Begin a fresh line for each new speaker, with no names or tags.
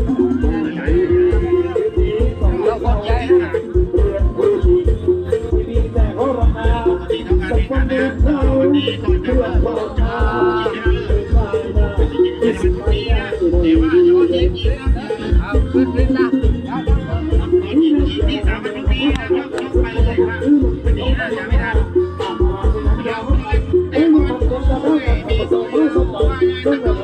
เราคนใจนะวันนี้ก่อนจะเปิดโลกชาเดี๋ยวว่าโยนยิงเอาขึ้นลิ้นนะที่สามมันตรงนี้นะครับยกไปเลยครับวันนี้น่าจะไม่ทันเดี๋ยวไอ้คนมีส่งว่าไงถ้าเกิด